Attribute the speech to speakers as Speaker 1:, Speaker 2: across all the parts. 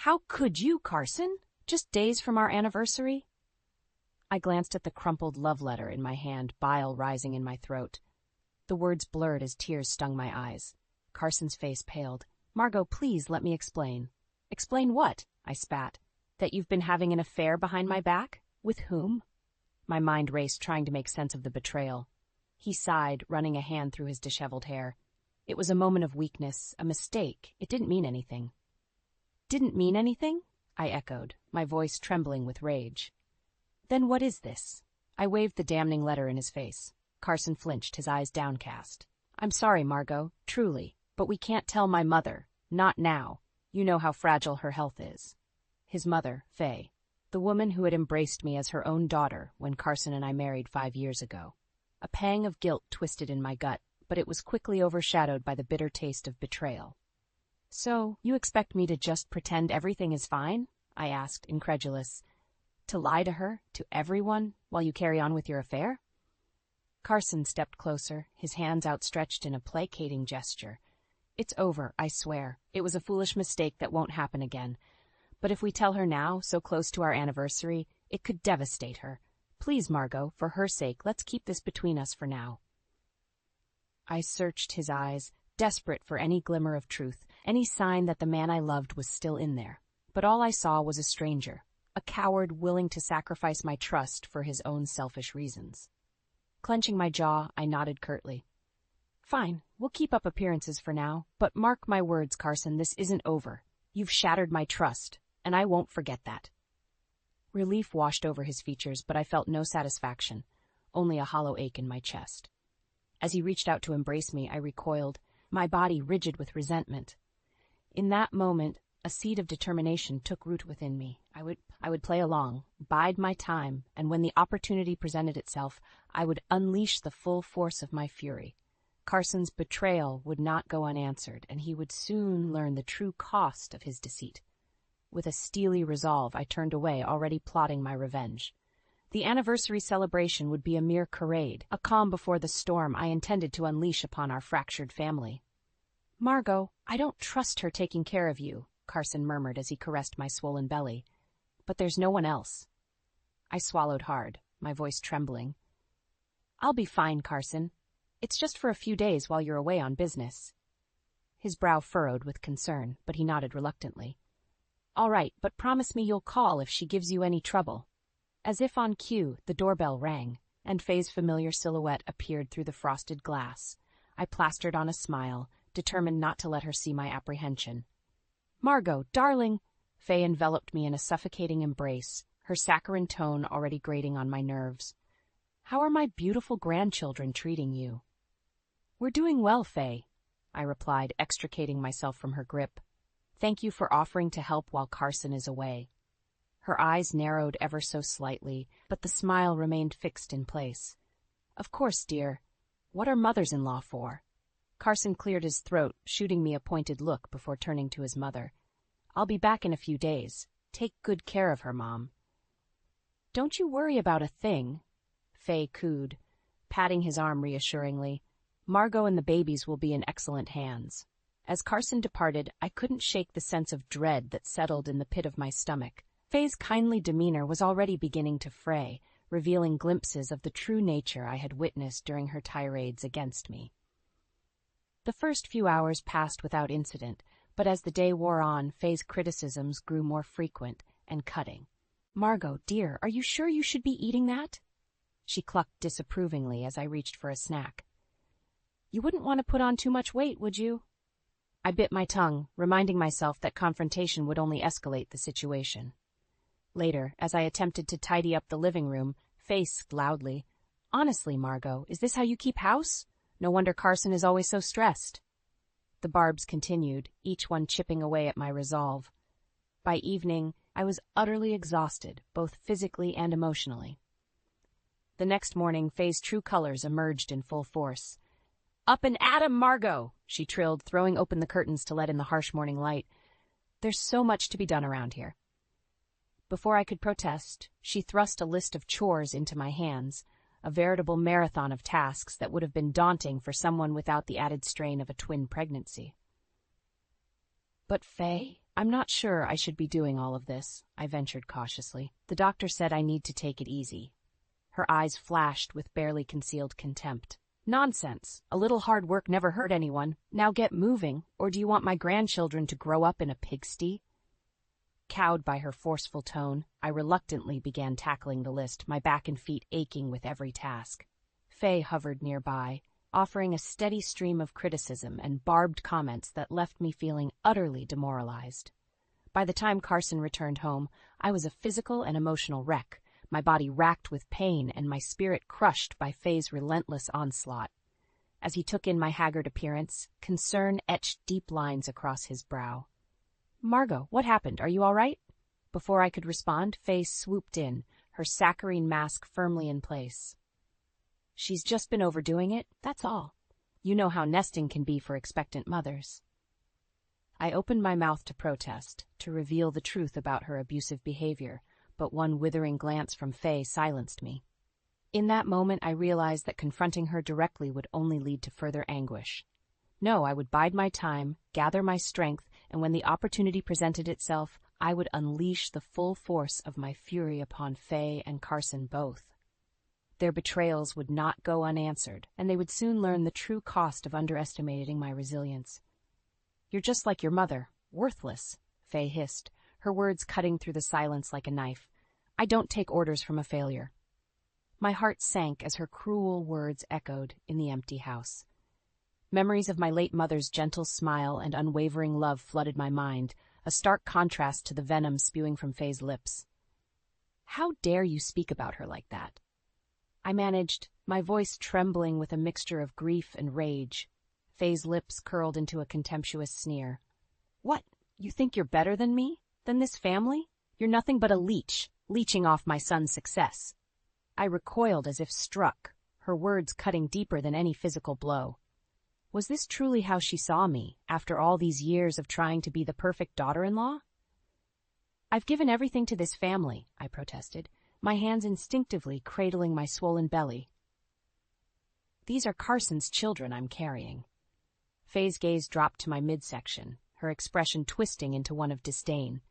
Speaker 1: How could you, Carson? Just days from our anniversary? I glanced at the crumpled love letter in my hand, bile rising in my throat. The words blurred as tears stung my eyes. Carson's face paled. Margot, please let me explain. Explain what? I spat. That you've been having an affair behind my back? With whom? My mind raced, trying to make sense of the betrayal. He sighed, running a hand through his disheveled hair. It was a moment of weakness, a mistake. It didn't mean anything. Didn't mean anything? I echoed, my voice trembling with rage. Then what is this? I waved the damning letter in his face. Carson flinched, his eyes downcast. I'm sorry, Margot, truly, but we can't tell my mother. Not now. You know how fragile her health is. His mother, Faye, the woman who had embraced me as her own daughter when Carson and I married 5 years ago. A pang of guilt twisted in my gut, but it was quickly overshadowed by the bitter taste of betrayal. So, you expect me to just pretend everything is fine? I asked, incredulous. To lie to her, to everyone, while you carry on with your affair? Carson stepped closer, his hands outstretched in a placating gesture. It's over, I swear. It was a foolish mistake that won't happen again. But if we tell her now, so close to our anniversary, it could devastate her. Please, Margot, for her sake, let's keep this between us for now. I searched his eyes, desperate for any glimmer of truth, any sign that the man I loved was still in there. But all I saw was a stranger, a coward willing to sacrifice my trust for his own selfish reasons. Clenching my jaw, I nodded curtly. Fine, we'll keep up appearances for now, but mark my words, Carson, this isn't over. You've shattered my trust, and I won't forget that. Relief washed over his features, but I felt no satisfaction, only a hollow ache in my chest. As he reached out to embrace me, I recoiled, my body rigid with resentment. In that moment, a seed of determination took root within me. I would play along, bide my time, and when the opportunity presented itself, I would unleash the full force of my fury. Carson's betrayal would not go unanswered, and he would soon learn the true cost of his deceit. With a steely resolve, I turned away, already plotting my revenge. The anniversary celebration would be a mere charade, a calm before the storm I intended to unleash upon our fractured family. Margot, I don't trust her taking care of you, Carson murmured as he caressed my swollen belly. But there's no one else. I swallowed hard, my voice trembling. I'll be fine, Carson. It's just for a few days while you're away on business. His brow furrowed with concern, but he nodded reluctantly. All right, but promise me you'll call if she gives you any trouble. As if on cue, the doorbell rang, and Faye's familiar silhouette appeared through the frosted glass. I plastered on a smile, determined not to let her see my apprehension. Margot, darling! Faye enveloped me in a suffocating embrace, her saccharine tone already grating on my nerves. How are my beautiful grandchildren treating you? We're doing well, Faye, I replied, extricating myself from her grip. Thank you for offering to help while Carson is away. Her eyes narrowed ever so slightly, but the smile remained fixed in place. Of course, dear. What are mothers-in-law for? Carson cleared his throat, shooting me a pointed look before turning to his mother. I'll be back in a few days. Take good care of her, Mom. Don't you worry about a thing, Faye cooed, patting his arm reassuringly. Margot and the babies will be in excellent hands. As Carson departed, I couldn't shake the sense of dread that settled in the pit of my stomach. Faye's kindly demeanor was already beginning to fray, revealing glimpses of the true nature I had witnessed during her tirades against me. The first few hours passed without incident, but as the day wore on, Faye's criticisms grew more frequent and cutting. Margot, dear, are you sure you should be eating that? She clucked disapprovingly as I reached for a snack. You wouldn't want to put on too much weight, would you? I bit my tongue, reminding myself that confrontation would only escalate the situation. Later, as I attempted to tidy up the living room, Faye squeaked loudly. Honestly, Margot, is this how you keep house? No wonder Carson is always so stressed. The barbs continued, each one chipping away at my resolve. By evening, I was utterly exhausted, both physically and emotionally. The next morning, Faye's true colors emerged in full force. Up and at 'em, Margot, she trilled, throwing open the curtains to let in the harsh morning light. There's so much to be done around here. Before I could protest, she thrust a list of chores into my hands, a veritable marathon of tasks that would have been daunting for someone without the added strain of a twin pregnancy. But Faye, I'm not sure I should be doing all of this, I ventured cautiously. The doctor said I need to take it easy. Her eyes flashed with barely concealed contempt. Nonsense. A little hard work never hurt anyone. Now get moving, or do you want my grandchildren to grow up in a pigsty? Cowed by her forceful tone, I reluctantly began tackling the list, my back and feet aching with every task. Faye hovered nearby, offering a steady stream of criticism and barbed comments that left me feeling utterly demoralized. By the time Carson returned home, I was a physical and emotional wreck, my body racked with pain and my spirit crushed by Faye's relentless onslaught. As he took in my haggard appearance, concern etched deep lines across his brow. "Margot, what happened? Are you all right?" Before I could respond, Faye swooped in, her saccharine mask firmly in place. "She's just been overdoing it, that's all. You know how nesting can be for expectant mothers." I opened my mouth to protest, to reveal the truth about her abusive behavior, but one withering glance from Faye silenced me. In that moment, I realized that confronting her directly would only lead to further anguish. No, I would bide my time, gather my strength, and when the opportunity presented itself, I would unleash the full force of my fury upon Faye and Carson both. Their betrayals would not go unanswered, and they would soon learn the true cost of underestimating my resilience. "You're just like your mother, worthless," Faye hissed, her words cutting through the silence like a knife. "I don't take orders from a failure." My heart sank as her cruel words echoed in the empty house. Memories of my late mother's gentle smile and unwavering love flooded my mind, a stark contrast to the venom spewing from Faye's lips. "How dare you speak about her like that?" I managed, my voice trembling with a mixture of grief and rage. Faye's lips curled into a contemptuous sneer. "What? You think you're better than me? Than this family? You're nothing but a leech, leeching off my son's success." I recoiled as if struck, her words cutting deeper than any physical blow. Was this truly how she saw me, after all these years of trying to be the perfect daughter-in-law? "I've given everything to this family," I protested, my hands instinctively cradling my swollen belly. "These are Carson's children I'm carrying." Faye's gaze dropped to my midsection, her expression twisting into one of disdain.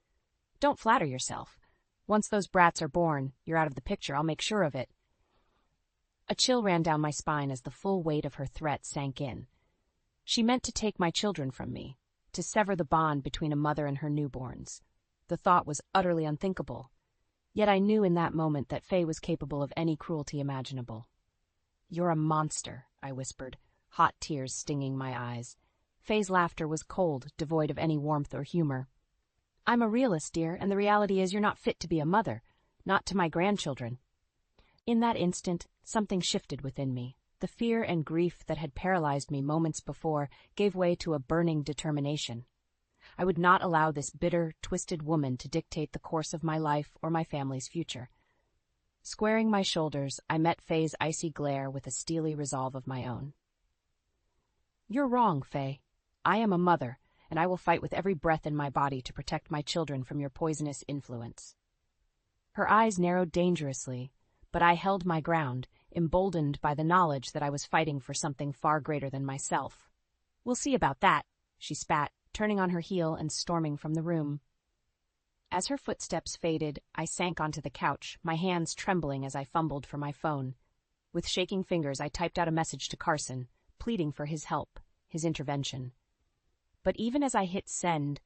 Speaker 1: "Don't flatter yourself. Once those brats are born, you're out of the picture, I'll make sure of it." A chill ran down my spine as the full weight of her threat sank in. She meant to take my children from me, to sever the bond between a mother and her newborns. The thought was utterly unthinkable. Yet I knew in that moment that Faye was capable of any cruelty imaginable. "You're a monster," I whispered, hot tears stinging my eyes. Faye's laughter was cold, devoid of any warmth or humor. "I'm a realist, dear, and the reality is you're not fit to be a mother, not to my grandchildren." In that instant, something shifted within me. The fear and grief that had paralyzed me moments before gave way to a burning determination. I would not allow this bitter, twisted woman to dictate the course of my life or my family's future. Squaring my shoulders, I met Faye's icy glare with a steely resolve of my own. "You're wrong, Faye. I am a mother, and I will fight with every breath in my body to protect my children from your poisonous influence." Her eyes narrowed dangerously, but I held my ground, emboldened by the knowledge that I was fighting for something far greater than myself. "We'll see about that," she spat, turning on her heel and storming from the room. As her footsteps faded, I sank onto the couch, my hands trembling as I fumbled for my phone. With shaking fingers, I typed out a message to Carson, pleading for his help, his intervention. But even as I hit send,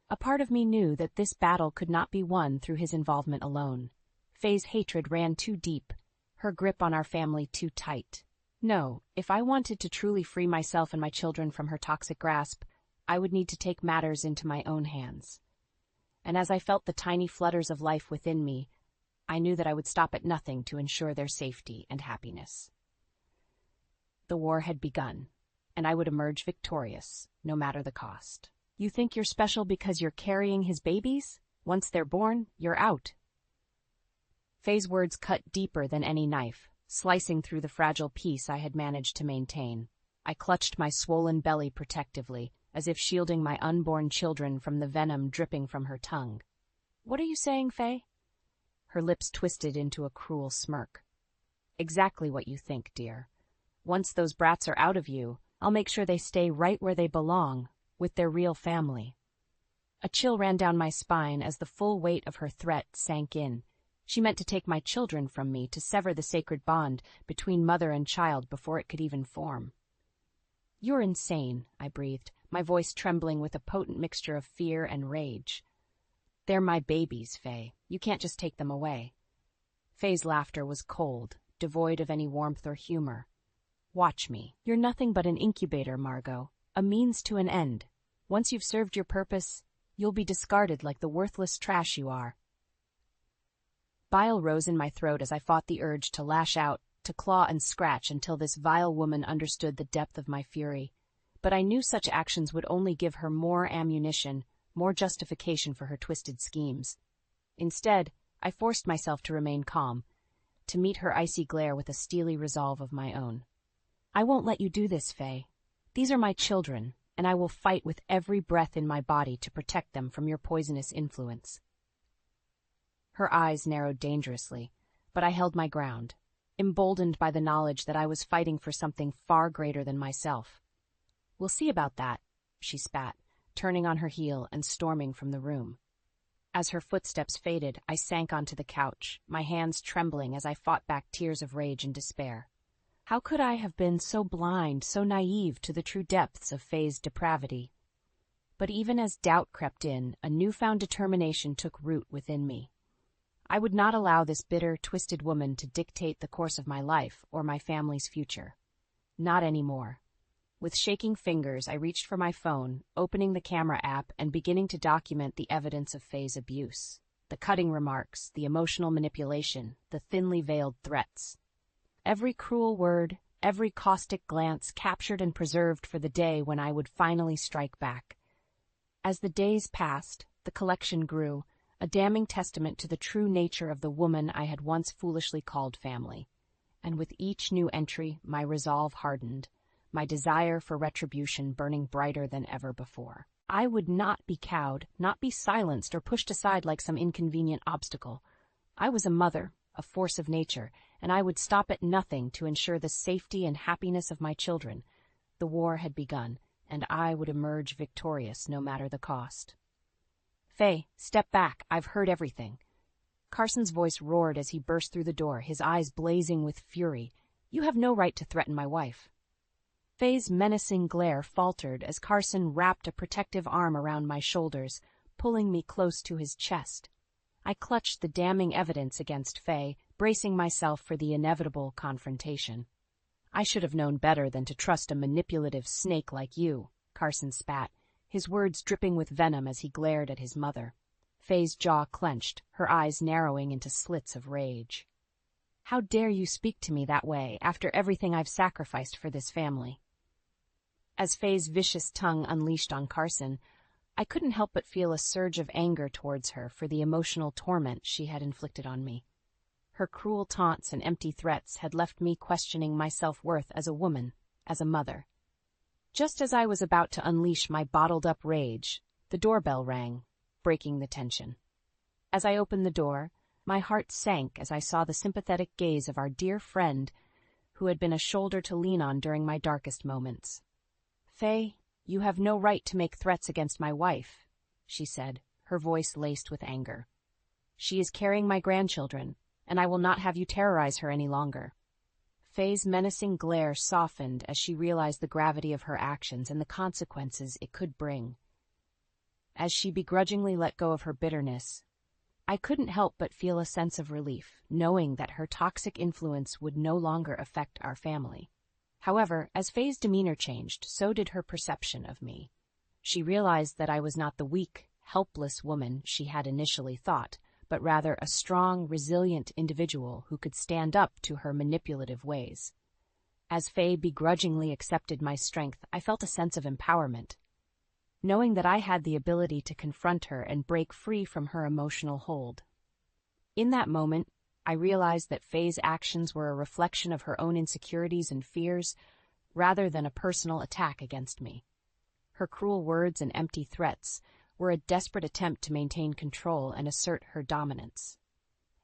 Speaker 1: a part of me knew that this battle could not be won through his involvement alone. Faye's hatred ran too deep, her grip on our family too tight. No, if I wanted to truly free myself and my children from her toxic grasp, I would need to take matters into my own hands. And as I felt the tiny flutters of life within me, I knew that I would stop at nothing to ensure their safety and happiness. The war had begun, and I would emerge victorious, no matter the cost. "You think you're special because you're carrying his babies? Once they're born, you're out." Faye's words cut deeper than any knife, slicing through the fragile peace I had managed to maintain. I clutched my swollen belly protectively, as if shielding my unborn children from the venom dripping from her tongue. "What are you saying, Faye?" Her lips twisted into a cruel smirk. "Exactly what you think, dear. Once those brats are out of you, I'll make sure they stay right where they belong, with their real family." A chill ran down my spine as the full weight of her threat sank in. She meant to take my children from me, to sever the sacred bond between mother and child before it could even form. "You're insane," I breathed, my voice trembling with a potent mixture of fear and rage. "They're my babies, Faye. You can't just take them away." Faye's laughter was cold, devoid of any warmth or humor. "Watch me. You're nothing but an incubator, Margot, a means to an end. Once you've served your purpose, you'll be discarded like the worthless trash you are." Bile rose in my throat as I fought the urge to lash out, to claw and scratch until this vile woman understood the depth of my fury. But I knew such actions would only give her more ammunition, more justification for her twisted schemes. Instead, I forced myself to remain calm, to meet her icy glare with a steely resolve of my own. "I won't let you do this, Faye. These are my children, and I will fight with every breath in my body to protect them from your poisonous influence." Her eyes narrowed dangerously, but I held my ground, emboldened by the knowledge that I was fighting for something far greater than myself. "We'll see about that," she spat, turning on her heel and storming from the room. As her footsteps faded, I sank onto the couch, my hands trembling as I fought back tears of rage and despair. How could I have been so blind, so naive to the true depths of Faye's depravity? But even as doubt crept in, a newfound determination took root within me. I would not allow this bitter, twisted woman to dictate the course of my life or my family's future. Not anymore. With shaking fingers, I reached for my phone, opening the camera app and beginning to document the evidence of Faye's abuse. The cutting remarks, the emotional manipulation, the thinly veiled threats. Every cruel word, every caustic glance captured and preserved for the day when I would finally strike back. As the days passed, the collection grew, a damning testament to the true nature of the woman I had once foolishly called family. And with each new entry, my resolve hardened, my desire for retribution burning brighter than ever before. I would not be cowed, not be silenced or pushed aside like some inconvenient obstacle. I was a mother, a force of nature, and I would stop at nothing to ensure the safety and happiness of my children. The war had begun, and I would emerge victorious no matter the cost. "Faye, step back. I've heard everything." Carson's voice roared as he burst through the door, his eyes blazing with fury. "You have no right to threaten my wife." Faye's menacing glare faltered as Carson wrapped a protective arm around my shoulders, pulling me close to his chest. I clutched the damning evidence against Faye, bracing myself for the inevitable confrontation. "I should have known better than to trust a manipulative snake like you," Carson spat, his words dripping with venom as he glared at his mother. Faye's jaw clenched, her eyes narrowing into slits of rage. "How dare you speak to me that way after everything I've sacrificed for this family?" As Faye's vicious tongue unleashed on Carson, I couldn't help but feel a surge of anger towards her for the emotional torment she had inflicted on me. Her cruel taunts and empty threats had left me questioning my self-worth as a woman, as a mother. Just as I was about to unleash my bottled-up rage, the doorbell rang, breaking the tension. As I opened the door, my heart sank as I saw the sympathetic gaze of our dear friend, who had been a shoulder to lean on during my darkest moments. "Faye, you have no right to make threats against my wife," she said, her voice laced with anger. "She is carrying my grandchildren, and I will not have you terrorize her any longer." Faye's menacing glare softened as she realized the gravity of her actions and the consequences it could bring. As she begrudgingly let go of her bitterness, I couldn't help but feel a sense of relief, knowing that her toxic influence would no longer affect our family. However, as Faye's demeanor changed, so did her perception of me. She realized that I was not the weak, helpless woman she had initially thought, but rather a strong, resilient individual who could stand up to her manipulative ways. As Faye begrudgingly accepted my strength, I felt a sense of empowerment, knowing that I had the ability to confront her and break free from her emotional hold. In that moment, I realized that Faye's actions were a reflection of her own insecurities and fears, rather than a personal attack against me. Her cruel words and empty threats were a desperate attempt to maintain control and assert her dominance.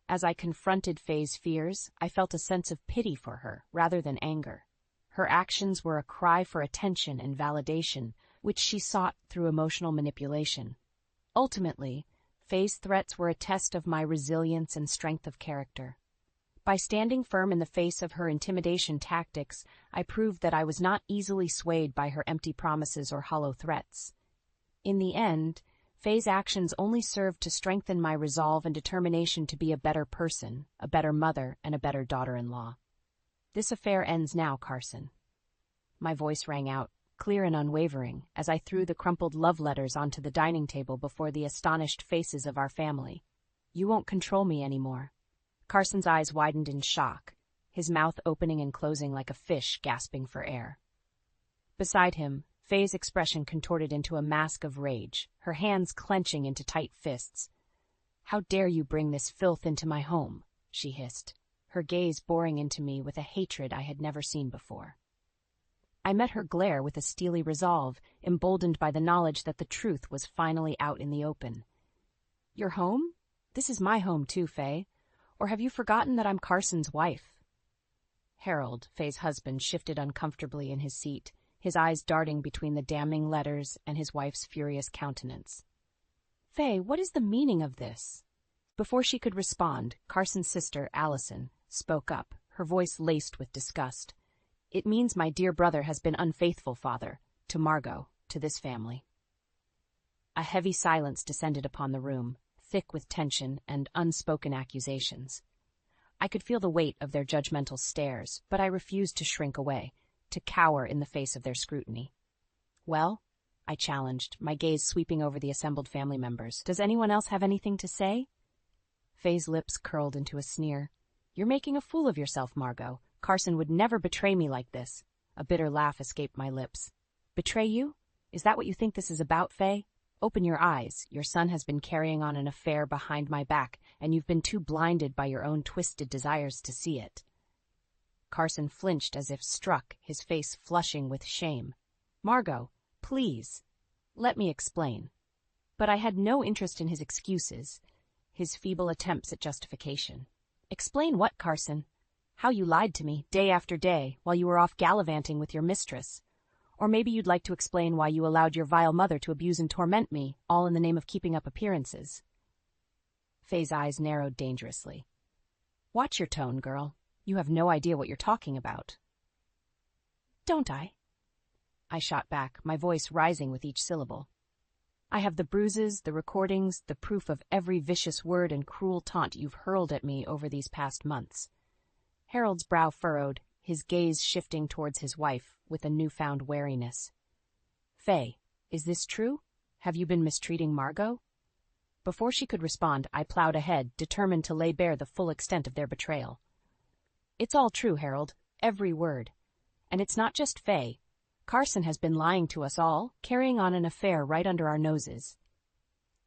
Speaker 1: As I confronted Faye's fears, I felt a sense of pity for her, rather than anger. Her actions were a cry for attention and validation, which she sought through emotional manipulation. Ultimately, Faye's threats were a test of my resilience and strength of character. By standing firm in the face of her intimidation tactics, I proved that I was not easily swayed by her empty promises or hollow threats. In the end, Faye's actions only served to strengthen my resolve and determination to be a better person, a better mother, and a better daughter-in-law. This affair ends now, Carson. My voice rang out, clear and unwavering, as I threw the crumpled love letters onto the dining table before the astonished faces of our family. You won't control me anymore. Carson's eyes widened in shock, his mouth opening and closing like a fish gasping for air. Beside him, Faye's expression contorted into a mask of rage, her hands clenching into tight fists. "How dare you bring this filth into my home?" she hissed, her gaze boring into me with a hatred I had never seen before. I met her glare with a steely resolve, emboldened by the knowledge that the truth was finally out in the open. "Your home? This is my home too, Faye. Or have you forgotten that I'm Carson's wife?" Harold, Faye's husband, shifted uncomfortably in his seat, his eyes darting between the damning letters and his wife's furious countenance. "Faye, what is the meaning of this?" Before she could respond, Carson's sister, Allison, spoke up, her voice laced with disgust. "It means my dear brother has been unfaithful, father, to Margot, to this family." A heavy silence descended upon the room, thick with tension and unspoken accusations. I could feel the weight of their judgmental stares, but I refused to shrink away, to cower in the face of their scrutiny. "Well," I challenged, my gaze sweeping over the assembled family members, "does anyone else have anything to say?" Faye's lips curled into a sneer. "You're making a fool of yourself, Margot. Carson would never betray me like this." A bitter laugh escaped my lips. "Betray you? Is that what you think this is about, Faye? Open your eyes. Your son has been carrying on an affair behind my back, and you've been too blinded by your own twisted desires to see it." Carson flinched as if struck, his face flushing with shame. "Margot, please, let me explain." But I had no interest in his excuses, his feeble attempts at justification. "Explain what, Carson? How you lied to me, day after day, while you were off gallivanting with your mistress. Or maybe you'd like to explain why you allowed your vile mother to abuse and torment me, all in the name of keeping up appearances." Faye's eyes narrowed dangerously. "Watch your tone, girl. You have no idea what you're talking about." "Don't I?" I shot back, my voice rising with each syllable. "I have the bruises, the recordings, the proof of every vicious word and cruel taunt you've hurled at me over these past months." Harold's brow furrowed, his gaze shifting towards his wife with a newfound wariness. "Faye, is this true? Have you been mistreating Margot?" Before she could respond, I plowed ahead, determined to lay bare the full extent of their betrayal. "It's all true, Harold, every word. And it's not just Faye. Carson has been lying to us all, carrying on an affair right under our noses."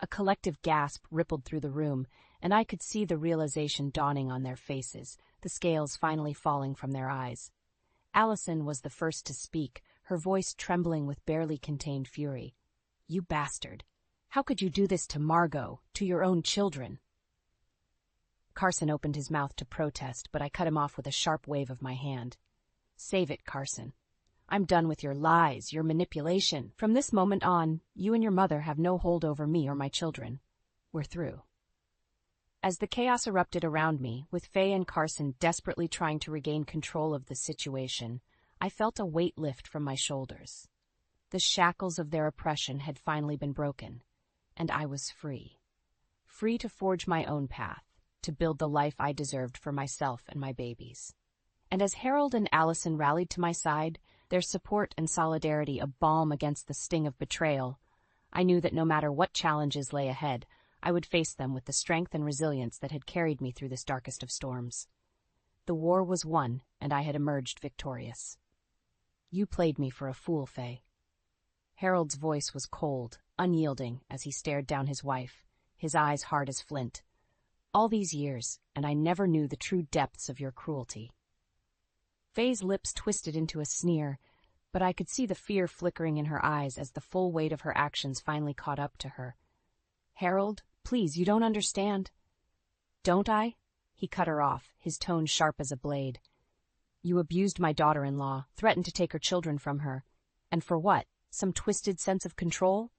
Speaker 1: A collective gasp rippled through the room, and I could see the realization dawning on their faces, the scales finally falling from their eyes. Allison was the first to speak, her voice trembling with barely contained fury. "You bastard! How could you do this to Margot, to your own children?" Carson opened his mouth to protest, but I cut him off with a sharp wave of my hand. "Save it, Carson. I'm done with your lies, your manipulation. From this moment on, you and your mother have no hold over me or my children. We're through." As the chaos erupted around me, with Faye and Carson desperately trying to regain control of the situation, I felt a weight lift from my shoulders. The shackles of their oppression had finally been broken, and I was free. Free to forge my own path, to build the life I deserved for myself and my babies. And as Harold and Allison rallied to my side, their support and solidarity a balm against the sting of betrayal, I knew that no matter what challenges lay ahead, I would face them with the strength and resilience that had carried me through this darkest of storms. The war was won, and I had emerged victorious. "You played me for a fool, Faye." Harold's voice was cold, unyielding, as he stared down his wife, his eyes hard as flint. "All these years, and I never knew the true depths of your cruelty." Faye's lips twisted into a sneer, but I could see the fear flickering in her eyes as the full weight of her actions finally caught up to her. "Harold, please, you don't understand." "Don't I?" He cut her off, his tone sharp as a blade. "You abused my daughter-in-law, threatened to take her children from her. And for what? Some twisted sense of control?"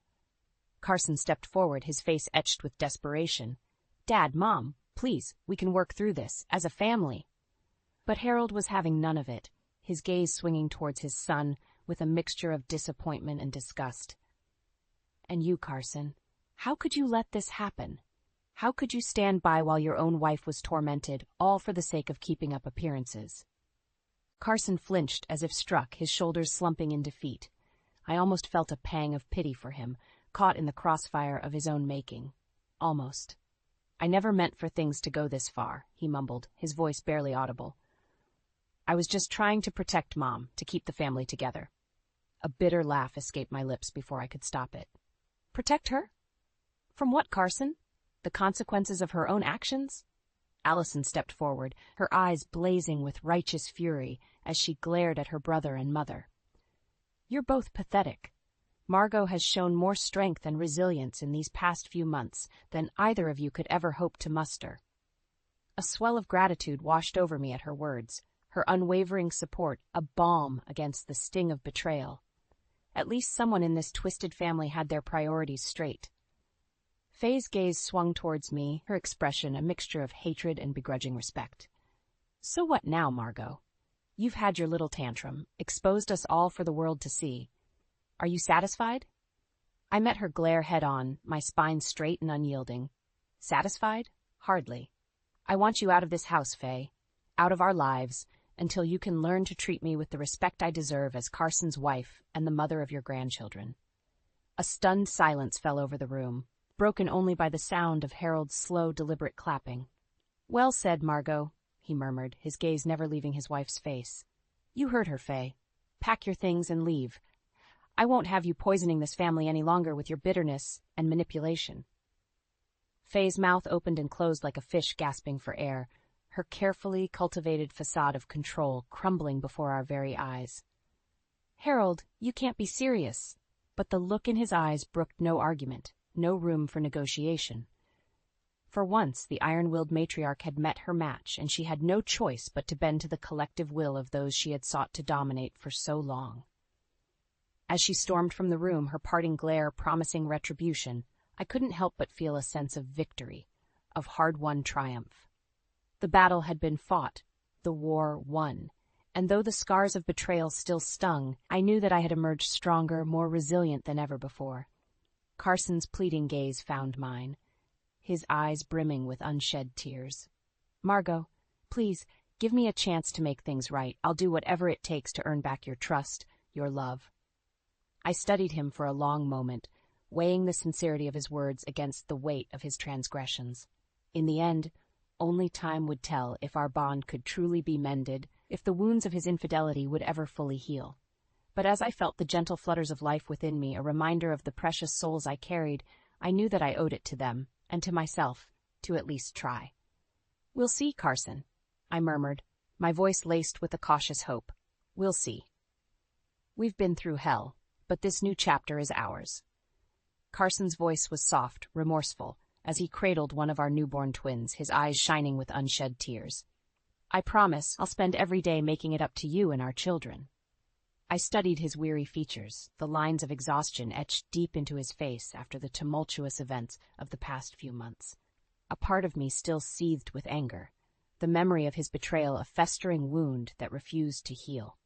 Speaker 1: Carson stepped forward, his face etched with desperation. "Dad, Mom, please, we can work through this, as a family." But Harold was having none of it, his gaze swinging towards his son with a mixture of disappointment and disgust. "And you, Carson, how could you let this happen? How could you stand by while your own wife was tormented, all for the sake of keeping up appearances?" Carson flinched as if struck, his shoulders slumping in defeat. I almost felt a pang of pity for him, caught in the crossfire of his own making. Almost. "I never meant for things to go this far," he mumbled, his voice barely audible. "I was just trying to protect Mom, to keep the family together." A bitter laugh escaped my lips before I could stop it. "Protect her? From what, Carson? The consequences of her own actions?" Allison stepped forward, her eyes blazing with righteous fury as she glared at her brother and mother. "You're both pathetic. Margot has shown more strength and resilience in these past few months than either of you could ever hope to muster." A swell of gratitude washed over me at her words, her unwavering support a balm against the sting of betrayal. At least someone in this twisted family had their priorities straight. Faye's gaze swung towards me, her expression a mixture of hatred and begrudging respect. "So what now, Margot? You've had your little tantrum, exposed us all for the world to see. Are you satisfied?" I met her glare head-on, my spine straight and unyielding. "Satisfied? Hardly. I want you out of this house, Faye, out of our lives, until you can learn to treat me with the respect I deserve as Carson's wife and the mother of your grandchildren." A stunned silence fell over the room, broken only by the sound of Harold's slow, deliberate clapping. "Well said, Margot," he murmured, his gaze never leaving his wife's face. "You heard her, Faye. Pack your things and leave. I won't have you poisoning this family any longer with your bitterness and manipulation." Faye's mouth opened and closed like a fish gasping for air, her carefully cultivated facade of control crumbling before our very eyes. "Harold, you can't be serious." But the look in his eyes brooked no argument, no room for negotiation. For once, the iron-willed matriarch had met her match, and she had no choice but to bend to the collective will of those she had sought to dominate for so long. As she stormed from the room, her parting glare promising retribution, I couldn't help but feel a sense of victory, of hard-won triumph. The battle had been fought, the war won, and though the scars of betrayal still stung, I knew that I had emerged stronger, more resilient than ever before. Carson's pleading gaze found mine, his eyes brimming with unshed tears. "Margot, please, give me a chance to make things right. I'll do whatever it takes to earn back your trust, your love." I studied him for a long moment, weighing the sincerity of his words against the weight of his transgressions. In the end, only time would tell if our bond could truly be mended, if the wounds of his infidelity would ever fully heal. But as I felt the gentle flutters of life within me, a reminder of the precious souls I carried, I knew that I owed it to them, and to myself, to at least try. "We'll see, Carson," I murmured, my voice laced with a cautious hope. "We'll see. We've been through hell, but this new chapter is ours." Carson's voice was soft, remorseful, as he cradled one of our newborn twins, his eyes shining with unshed tears. "I promise I'll spend every day making it up to you and our children." I studied his weary features, the lines of exhaustion etched deep into his face after the tumultuous events of the past few months. A part of me still seethed with anger, the memory of his betrayal a festering wound that refused to heal.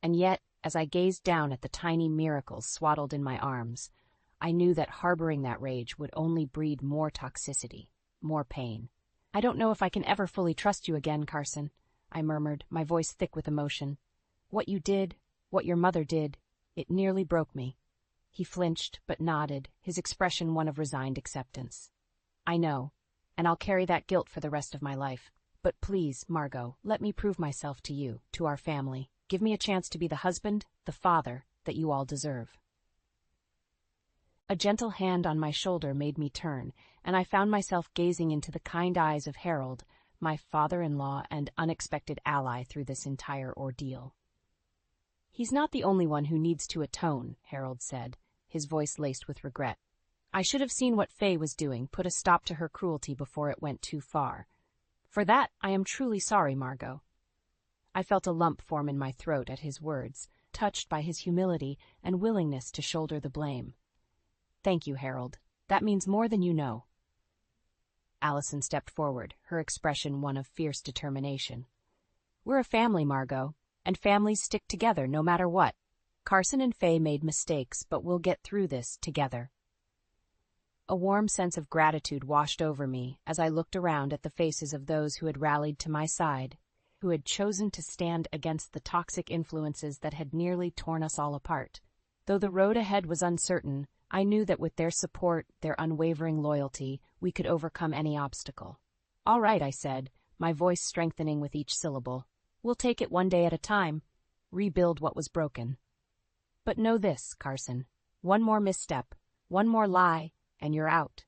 Speaker 1: And yet, as I gazed down at the tiny miracles swaddled in my arms, I knew that harboring that rage would only breed more toxicity, more pain. "I don't know if I can ever fully trust you again, Carson," I murmured, my voice thick with emotion. "What you did, what your mother did, it nearly broke me." He flinched, but nodded, his expression one of resigned acceptance. "I know, and I'll carry that guilt for the rest of my life. But please, Margot, let me prove myself to you, to our family. Give me a chance to be the husband, the father, that you all deserve." A gentle hand on my shoulder made me turn, and I found myself gazing into the kind eyes of Harold, my father-in-law and unexpected ally through this entire ordeal. "He's not the only one who needs to atone," Harold said, his voice laced with regret. "I should have seen what Faye was doing, put a stop to her cruelty before it went too far. For that, I am truly sorry, Margot." I felt a lump form in my throat at his words, touched by his humility and willingness to shoulder the blame. Thank you, Harold. That means more than you know. Allison stepped forward, her expression one of fierce determination. We're a family, Margot, and families stick together no matter what. Carson and Faye made mistakes, but we'll get through this together. A warm sense of gratitude washed over me as I looked around at the faces of those who had rallied to my side, who had chosen to stand against the toxic influences that had nearly torn us all apart. Though the road ahead was uncertain, I knew that with their support, their unwavering loyalty, we could overcome any obstacle. All right, I said, my voice strengthening with each syllable. We'll take it one day at a time, rebuild what was broken. But know this, Carson. One more misstep, one more lie, and you're out.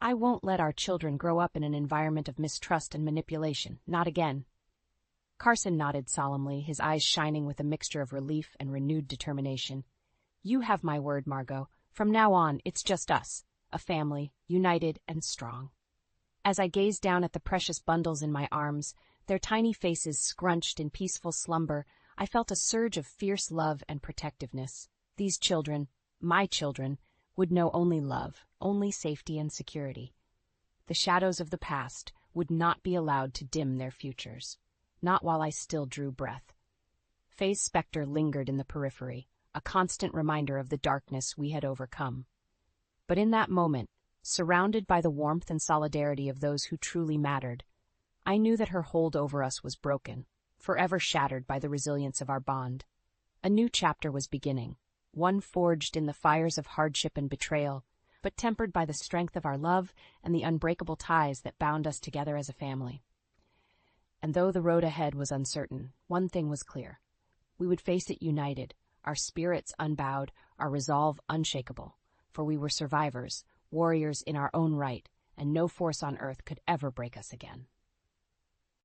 Speaker 1: I won't let our children grow up in an environment of mistrust and manipulation, not again. Carson nodded solemnly, his eyes shining with a mixture of relief and renewed determination. You have my word, Margot. From now on, it's just us, a family, united and strong. As I gazed down at the precious bundles in my arms, their tiny faces scrunched in peaceful slumber, I felt a surge of fierce love and protectiveness. These children, my children, would know only love, only safety and security. The shadows of the past would not be allowed to dim their futures, not while I still drew breath. Faye's specter lingered in the periphery, a constant reminder of the darkness we had overcome. But in that moment, surrounded by the warmth and solidarity of those who truly mattered, I knew that her hold over us was broken, forever shattered by the resilience of our bond. A new chapter was beginning, one forged in the fires of hardship and betrayal, but tempered by the strength of our love and the unbreakable ties that bound us together as a family. And though the road ahead was uncertain, one thing was clear. We would face it united, our spirits unbowed, our resolve unshakable, for we were survivors, warriors in our own right, and no force on earth could ever break us again.